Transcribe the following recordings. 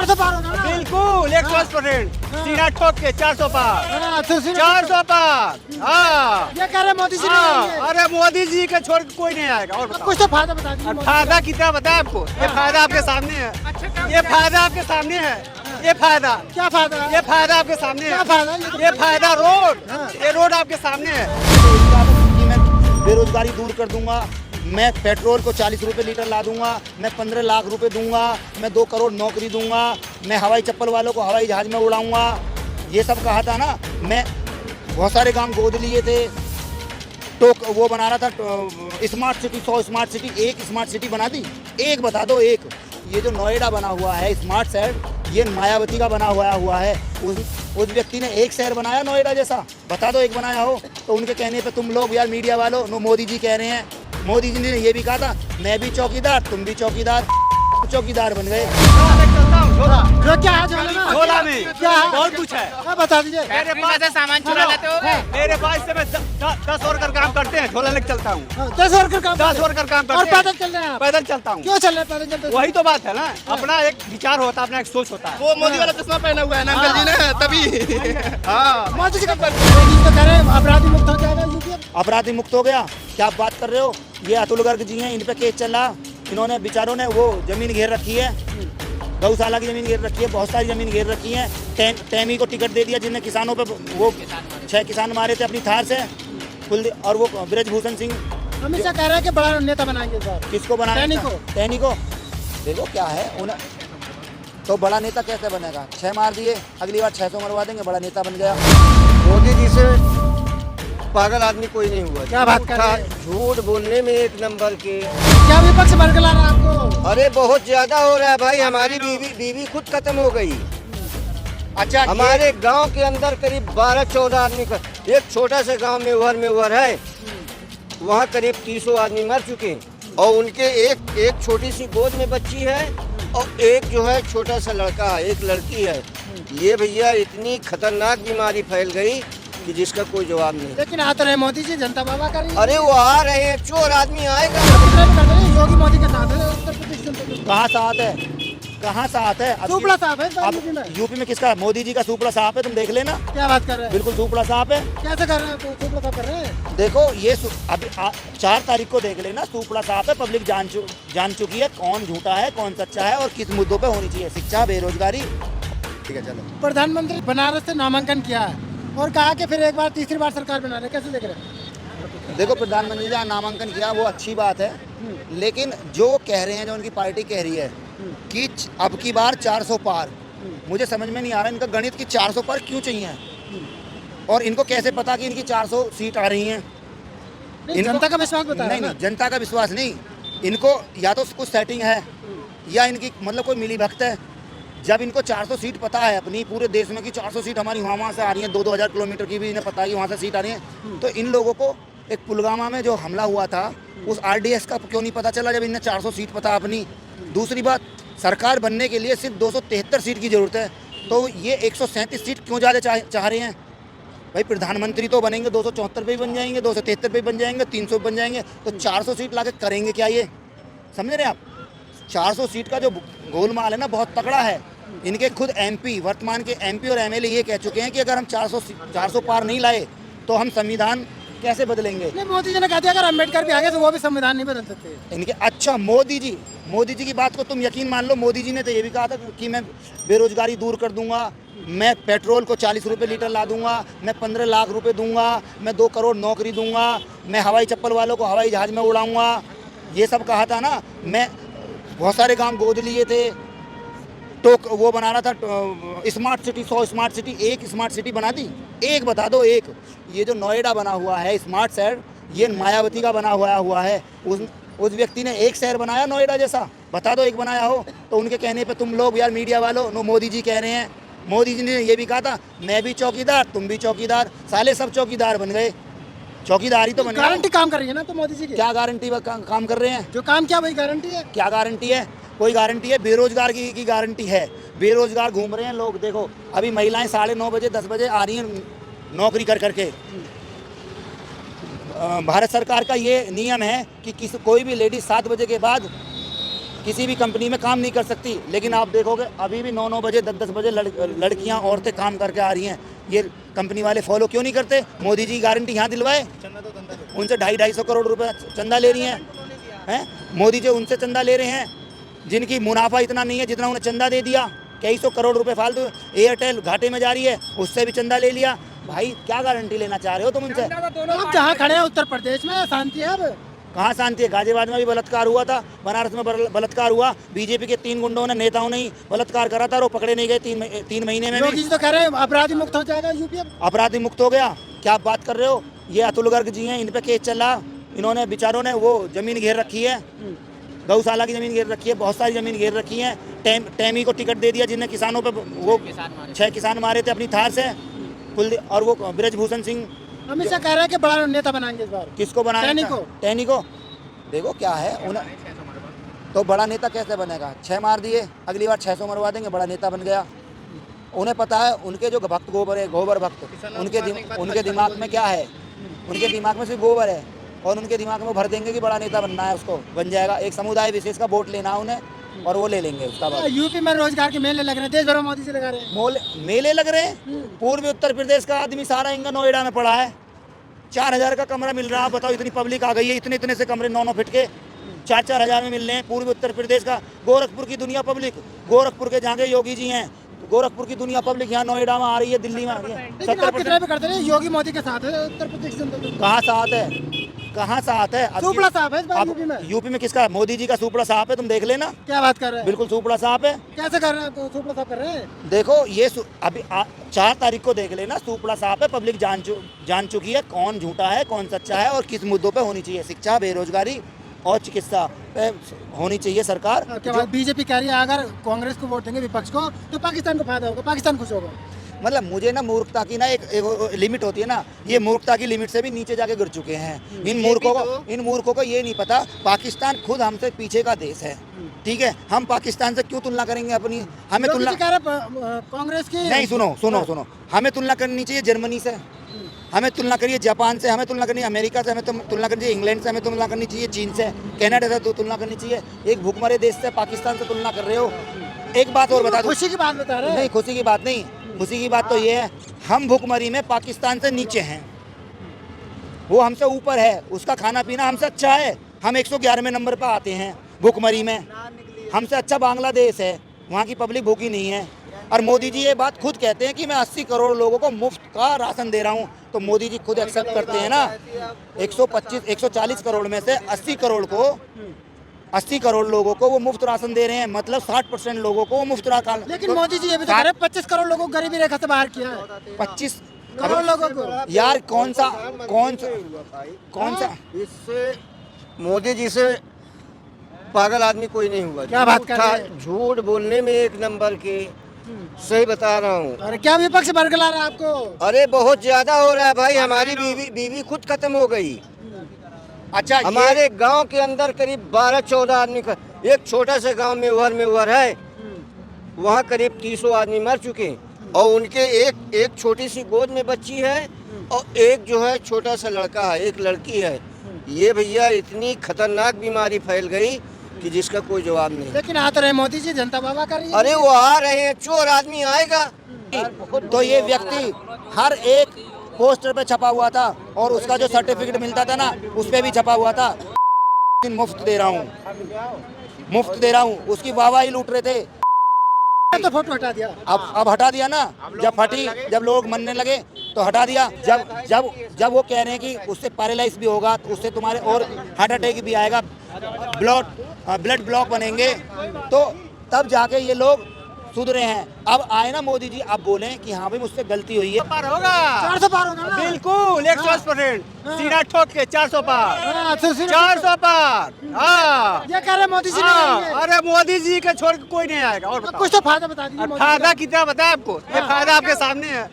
400 पार होगा ना? बिल्कुल 100% सीधा ठोक के 400 पार, हाँ, तो सिर्फ 400 पार। हाँ ये कह रहे मोदी जी हाँ, नहीं आएंगे। अरे मोदी जी के छोड़ के कोई नहीं आएगा। और अब बताओ कुछ तो फायदा बता दीजिए और मोदी फायदा कितना बताया आपको? ये फायदा आपके सामने है, ये फायदा आपके सामने है, ये फायदा, का। क्या फायदा है? ये फायदा आपके सामने क्या है, फायदा है? ये फायदा रोड, हाँ। ये रोड आपके सामने है। मैं बेरोजगारी दूर कर दूंगा, मैं पेट्रोल को 40 रुपए लीटर ला दूंगा, मैं 15 लाख रुपए दूंगा, मैं 2 करोड़ नौकरी दूंगा, मैं हवाई चप्पल वालों को हवाई जहाज में उड़ाऊंगा। ये सब कहा था ना। मैं बहुत सारे काम गोद लिए थे, तो वो बना रहा था स्मार्ट सिटी, 100 स्मार्ट सिटी, एक स्मार्ट सिटी बना दी। एक बता दो एक। ये जो नोएडा बना हुआ है स्मार्ट शहर, ये मायावती का बना हुआ है। उस व्यक्ति ने एक शहर बनाया नोएडा जैसा, बता दो एक बनाया हो। तो उनके कहने पे तुम लोग यार मीडिया वालों, मोदी जी कह रहे हैं, मोदी जी ने ये भी कहा था मैं भी चौकीदार तुम भी चौकीदार, चौकीदार बन गए। जो क्या है झोला में? झोला में क्या है? बहुत कुछ है। हाँ, बता दीजिए। मेरे पास से सामान चुरा लेते हो बे? मेरे पास से मैं 10 वर्कर काम करते हैं, झोला लेकर चलता हूँ। 10 वर्कर काम 10 वर्कर काम और करते हैं, पैदल चल रहे हैं आप? पैदल चलता हूँ। क्यों चल रहे हैं पैदल चलते? वही तो बात है ना, अपना एक विचार होता है, अपना एक सोच होता है। वो मोदी वाला चश्मा पहना हुआ है ना अंकल जी ने, तभी। हाँ मोदी जी का मोदी तो कह रहे हैं अपराधी मुक्त हो जाएगा यूपी अब। अपराधी मुक्त हो गया, क्या आप बात कर रहे हो? ये अतुल गर्ग जी हैं, इन पे केस चल रहा। इन्होंने बेचारों ने वो जमीन घेर रखी है, गौशाला की जमीन घेर रखी है, बहुत सारी जमीन घेर रखी है। टेमी को टिकट दे दिया, जिनने किसानों पे वो 6 किसान मारे थे अपनी थार से और वो ब्रजभूषण सिंह अमित शाह कह रहे हैं कि बड़ा नेता बनाएंगे सर। किसको बनाया? टैनी को। टैनी को देखो क्या है उन्हें, तो बड़ा नेता कैसे बनेगा? 6 मार दिए, अगली बार 600 मरवा देंगे, बड़ा नेता बन गया। मोदी जी से पागल आदमी कोई नहीं हुआ। क्या बात कर रहे हैं? झूठ बोलने में एक नंबर के। क्या विपक्ष बरकरार है आपको? अरे बहुत ज्यादा हो रहा है भाई, हमारी बीवी खुद खत्म हो गई। अच्छा हमारे गांव के अंदर करीब 12-14 आदमी का, एक छोटा सा गांव में उहर है, वहाँ करीब 300 आदमी मर चुके हैं। और उनके एक छोटी सी गोद में बच्ची है और एक जो है छोटा सा लड़का है, एक लड़की है। ये भैया इतनी खतरनाक बीमारी फैल गई कि जिसका कोई जवाब नहीं। लेकिन आ तो रहे मोदी जी, जनता बाबा कर रही है। अरे वो आ रहे हैं, चोर आदमी आएगा। योगी मोदी का साथ है उत्तर प्रदेश जनता दल। कहाँ साथ है? कहाँ साथ है? अब सुपड़ा साहब है अब यूपी में। यूपी में किसका? मोदी जी का सुपड़ा साहब है, तुम देख लेना। क्या बात कर रहे हैं? बिल्कुल सुपड़ा साहब है। कैसे कर रहे हैं? सुपड़ा साहब कर रहे हैं। देखो ये अब 4 तारीख को देख लेना, सुपड़ा साहब है। पब्लिक जान चुकी है कौन झूठा है कौन सच्चा है और किस मुद्दों पे होनी चाहिए। शिक्षा, बेरोजगारी। ठीक है चलो। प्रधानमंत्री बनारस से नामांकन किया है और कहा कि फिर एक बार तीसरी बार सरकार बना रहे, कैसे देख रहे हैं? देखो प्रधानमंत्री जी नामांकन किया वो अच्छी बात है, लेकिन जो कह रहे हैं, जो उनकी पार्टी कह रही है कि अब की बार 400 पार, मुझे समझ में नहीं आ रहा इनका गणित की 400 पार क्यों चाहिए और इनको कैसे पता कि इनकी 400 सीट आ रही हैं? नहीं, जनता का विश्वास बता रहे नहीं हैं ना। नहीं, जनता का विश्वास नहीं, इनको या तो कुछ सेटिंग है या इनकी मतलब कोई मिली भक्त है। जब इनको 400 सीट पता है अपनी पूरे देश में कि 400 सीट हमारी वहाँ से आ रही है, 2-2 हज़ार किलोमीटर की भी इन्हें पता है कि वहाँ से सीट आ रही है, तो इन लोगों को एक पुलवामा में जो हमला हुआ था उस RDS का क्यों नहीं पता चला जब इन्हें 400 सीट पता अपनी? दूसरी बात, सरकार बनने के लिए सिर्फ 273 सीट की ज़रूरत है, तो ये 137 सीट क्यों ज़्यादा चाह रहे हैं? भाई प्रधानमंत्री तो बनेंगे 274 पे भी बन जाएंगे, 273 पे भी बन जाएंगे, 300 बन जाएंगे, तो 400 सीट ला करेंगे क्या? ये समझ रहे हैं आप? 400 सीट का जो गोलमाल है ना बहुत तगड़ा है। इनके खुद MP, वर्तमान के MP और MLA ये कह चुके हैं कि अगर हम 400 पार नहीं लाए तो हम संविधान कैसे बदलेंगे? नहीं, मोदी जी ने कहा था अगर अम्बेडकर भी आगे तो वो भी संविधान नहीं बदल सकते। इनके अच्छा मोदी जी की बात को तुम यकीन मान लो, मोदी जी ने तो ये भी कहा था कि मैं बेरोजगारी दूर कर दूंगा, मैं पेट्रोल को 40 रुपए लीटर ला दूंगा, मैं 15 लाख रुपए दूंगा, मैं 2 करोड़ नौकरी दूंगा, मैं हवाई चप्पल वालों को हवाई जहाज में उड़ाऊंगा। ये सब कहा था ना। मैं बहुत सारे काम गोद लिए थे, तो वो बना रहा था स्मार्ट सिटी, 100 स्मार्ट सिटी, एक स्मार्ट सिटी बना दी। एक बता दो एक। ये जो नोएडा बना हुआ है स्मार्ट शहर, ये मायावती का बना हुआ है। उस व्यक्ति ने एक शहर बनाया नोएडा जैसा, बता दो एक बनाया हो। तो उनके कहने पे तुम लोग यार मीडिया वालों, मोदी जी कह रहे हैं, मोदी जी ने ये भी कहा था मैं भी चौकीदार तुम भी चौकीदार, साले सब चौकीदार बन गए। चौकीदारी तो बन गए। गारंटी काम कर रही है ना तो मोदी जी की। क्या गारंटी काम कर रहे हैं? जो काम किया वही गारंटी है। क्या गारंटी है? कोई गारंटी है? बेरोजगार की गारंटी है। बेरोजगार घूम रहे हैं लोग। देखो अभी महिलाएं 9:30 बजे 10 बजे आ रही हैं नौकरी कर करके। भारत सरकार का ये नियम है कि कोई भी लेडीज 7 बजे के बाद किसी भी कंपनी में काम नहीं कर सकती, लेकिन आप देखोगे अभी भी 9-9 बजे 10-10 बजे लड़कियां औरतें काम करके आ रही हैं। ये कंपनी वाले फॉलो क्यों नहीं करते? मोदी जी गारंटी यहाँ दिलवाए, उनसे 250-250 करोड़ रुपए चंदा ले रही हैं। मोदी जी उनसे चंदा ले रहे हैं जिनकी मुनाफा इतना नहीं है जितना उन्हें चंदा दे दिया। कई सौ करोड़ रुपए फालतू। एयरटेल घाटे में जा रही है, उससे भी चंदा ले लिया। भाई क्या गारंटी लेना चाह रहे हो तुम उनसे? आप जहाँ खड़े हैं उत्तर प्रदेश में शांति है अब? कहाँ शांति है? गाजियाबाद में भी बलात्कार हुआ था, बनारस में बलात्कार हुआ। बीजेपी के 3 गुंडों ने, नेताओं ने ही बलात्कार करा था और वो पकड़े नहीं गए 3 महीने में। योगी जी तो कह रहे हैं अपराधी मुक्त हो जाएगा यूपी अब। अपराधी मुक्त हो गया? क्या आप बात कर रहे हो? ये अतुल गर्ग जी हैं, इन पे केस चल रहा। इन्होंने बेचारों ने वो जमीन घेर रखी है, गौशाला की जमीन घेर रखी है, बहुत सारी जमीन घेर रखी है। टेमी को टिकट दे दिया जिनने किसानों पे वो 6 किसान मारे थे अपनी थार से। और वो ब्रजभूषण सिंह अमित शाह कह रहे हैं कि बड़ा नेता बनाएंगे इस बार। किसको बनाएंगे? टैनी को। देखो क्या है उन्हें तो बड़ा नेता कैसे बनेगा? 6 मार दिए, अगली बार 600 मरवा देंगे, बड़ा नेता बन गया। उन्हें पता है उनके जो भक्त गोबर भक्त, उनके दिमाग में क्या है? उनके दिमाग में सिर्फ गोबर है और उनके दिमाग में भर देंगे कि बड़ा नेता बनना है, उसको बन जाएगा। एक समुदाय विशेष का वोट लेना है उन्हें और वो ले लेंगे। उसका बाद यूपी में रोजगार के मेले लग रहे हैं, देश भर में मोदी से लगा रहे हैं। मेले लग रहे हैं। पूर्वी उत्तर प्रदेश का आदमी सारा इंगा नोएडा में पड़ा है। 4000 का कमरा मिल रहा है। बताओ इतनी पब्लिक आ गई है, इतने से कमरे 9-9 फीट के 4-4 हजार में मिल रहे हैं। पूर्वी उत्तर प्रदेश का गोरखपुर की दुनिया पब्लिक, गोरखपुर के जहाँ के योगी जी हैं, गोरखपुर की दुनिया पब्लिक यहाँ नोएडा में आ रही है, दिल्ली में आ रही है। 70% करते रहे योगी मोदी के साथ है उत्तर प्रदेश के अंदर। कहाँ साथ है? कहाँ साथ है? सुपड़ा साहब है इस बार यूपी में। यूपी में किसका? मोदी जी का सुपड़ा साहब है, तुम देख लेना। क्या बात कर रहे हैं? बिल्कुल सुपड़ा साहब है। कैसे कर रहे हैं? तो सुपड़ा साहब कर रहे हैं। देखो ये अभी 4 तारीख को देख लेना, सुपड़ा साहब है। पब्लिक जान चुकी है कौन झूठा है कौन सच्चा है और किस मुद्दों पे होनी चाहिए। शिक्षा, बेरोजगारी और चिकित्सा पे होनी चाहिए सरकार। बीजेपी कह रही है अगर कांग्रेस को वोट देंगे विपक्ष को तो पाकिस्तान को फायदा होगा, पाकिस्तान खुश होगा। मतलब मुझे ना मूर्खता की ना एक लिमिट होती है ना, ये मूर्खता की लिमिट से भी नीचे जाके गिर चुके हैं। इन मूर्खों को ये नहीं पता पाकिस्तान खुद हमसे पीछे का देश है। ठीक है, हम पाकिस्तान से क्यों तुलना करेंगे अपनी? हमें तुलना कांग्रेस की नहीं। सुनो, हमें तुलना करनी चाहिए जर्मनी से, हमें तुलना करिए जापान से, हमें तुलना करनी है अमेरिका से, हमें तुलना करनी चाहिए इंग्लैंड से, हमें तुलना करनी चाहिए चीन से, कनाडा से तुलना करनी चाहिए। एक भूखमरे देश से, पाकिस्तान से तुलना कर रहे हो। एक बात और बता दो। खुशी की बात बता रहे हैं? नहीं, खुशी की बात नहीं। खुशी की बात तो ये है हम भूखमरी में पाकिस्तान से नीचे हैं, वो हमसे ऊपर है। उसका खाना पीना हमसे अच्छा है, हम 111वें नंबर पर आते हैं भूखमरी में। हमसे अच्छा बांग्लादेश है, वहाँ की पब्लिक भूखी नहीं है। और मोदी जी ये बात खुद कहते हैं कि मैं 80 करोड़ लोगों को मुफ्त का राशन दे रहा हूँ। तो मोदी जी खुद एक्सेप्ट करते हैं ना, 140 करोड़ में से 80 करोड़ लोगों को वो मुफ्त राशन दे रहे हैं। मतलब 60% लोगों को वो मुफ्त राशन। लेकिन मोदी जी ये भी तो कह रहे हैं 25 करोड़ लोगों को गरीबी रेखा से बाहर किया है। 25 करोड़ लोगों को यार कौन सा इससे मोदी जी से पागल आदमी कोई नहीं हुआ। क्या बात कर रहे हैं? झूठ बोलने में 1 नंबर के, सही बता रहा हूँ। अरे क्या विपक्ष बरकरार है आपको? अरे बहुत ज्यादा हो रहा है भाई। हमारी बीवी खुद खत्म हो गई। अच्छा, हमारे गांव के अंदर करीब 12-14 आदमी का, एक छोटा सा गांव में उहर है, वहाँ करीब 300 आदमी मर चुके और उनके एक छोटी सी गोद में बच्ची है और एक जो है छोटा सा लड़का है, एक लड़की है। ये भैया इतनी खतरनाक बीमारी फैल गई कि जिसका कोई जवाब नहीं। लेकिन आ तो रहे मोदी जी, जनता बाबा कर रही है। अरे वो आ रहे हैं, चोर आदमी आएगा। तो ये व्यक्ति हर एक पोस्टर पे छपा हुआ था और उसका जो सर्टिफिकेट मिलता था ना उस पे भी छपा हुआ था मुफ्त दे रहा हूँ। उसकी वाहवाही लूट रहे थे। तो फोटो हटा दिया। अब हटा दिया ना, जब लोग मरने लगे तो हटा दिया। जब वो कह रहे हैं कि उससे पैरालाइज भी होगा, तो उससे तुम्हारे और हार्ट अटैक भी आएगा, ब्लड ब्लॉक बनेंगे, तो तब जाके ये लोग सुधरे हैं। अब आए ना मोदी जी, अब बोले कि हाँ भाई मुझसे गलती हुई है। पार होगा 400 पार होगा ना? बिल्कुल 100% सीधा ठोक के 400 पार। 400 पार। हाँ, ये कह रहे मोदी जी नहीं हाँ, आएंगे। अरे मोदी जी के छोड़ के कोई नहीं आएगा। और कुछ तो फायदा बता दीजिए। मोदी फायदा कितना बताया आपको? ये फायदा आपके सामने है।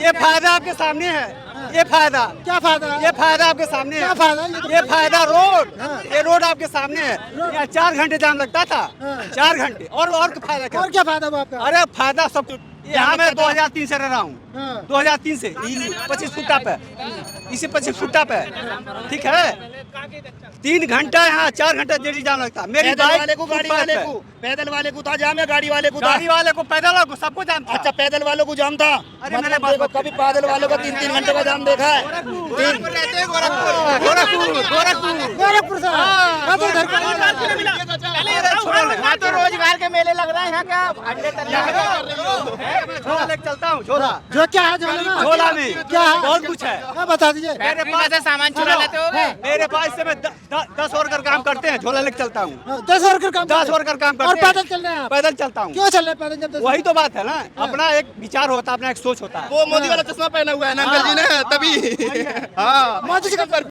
ये फायदा आपके सामने है। ये फायदा क्या फायदा? ये फायदा आपके सामने क्या है। फायदा? ये फायदा रोड, ये रोड आपके सामने है। यहाँ 4 घंटे जाम लगता था, 4 घंटे। और फायदा क्या? और क्या फायदा हुआ आपका? अरे फायदा सब यहाँ मैं 2003 से रह रहा हूँ, हाँ। 2003 से 25 फुटा पे, इसी 25 फुटा पे, ठीक है। 3 घंटा यहाँ 4 घंटा डेली जाना लगता है। मेरी पैदल बाइक वाले को, गाड़ी फुटपाथ वाले पे। को, पैदल वाले को था जाम या गाड़ी वाले को था? गाड़ी वाले को, पैदल वाले को, सबको जाम था। अच्छा, पैदल वालों को जाम था। अरे मतलब मेरे बात देखो, कभी पैदल वालों का 3-3 घंटे का जाम देखा है? गोरखपुर से हाँ, तो इधर वहाँ तो रोजगार के मेले लग रहे हैं यहाँ क्या? झोला लेके चलता हूँ, झोला जो क्या है झोले में? झोला में क्या है? बहुत कुछ है। हाँ, बता दीजिए। मेरे पास सामान चुरा लेते हो। मेरे पास से मैं 10 वर्कर काम करते हैं, झोला लेके चलता हूँ। 10 वर्कर काम 10 वर्कर काम करते और हैं। पैदल चल रहे हैं आप? पैदल चलता हूँ। क्यों चल रहे हैं पैदल जब 10 वही तो बात है ना, अपना एक विचार होता है, अपना एक सोच होता है। वो मोदी वाला चश्मा पहना हुआ है ना अंकल जी ने, तभी हाँ मोदी जी का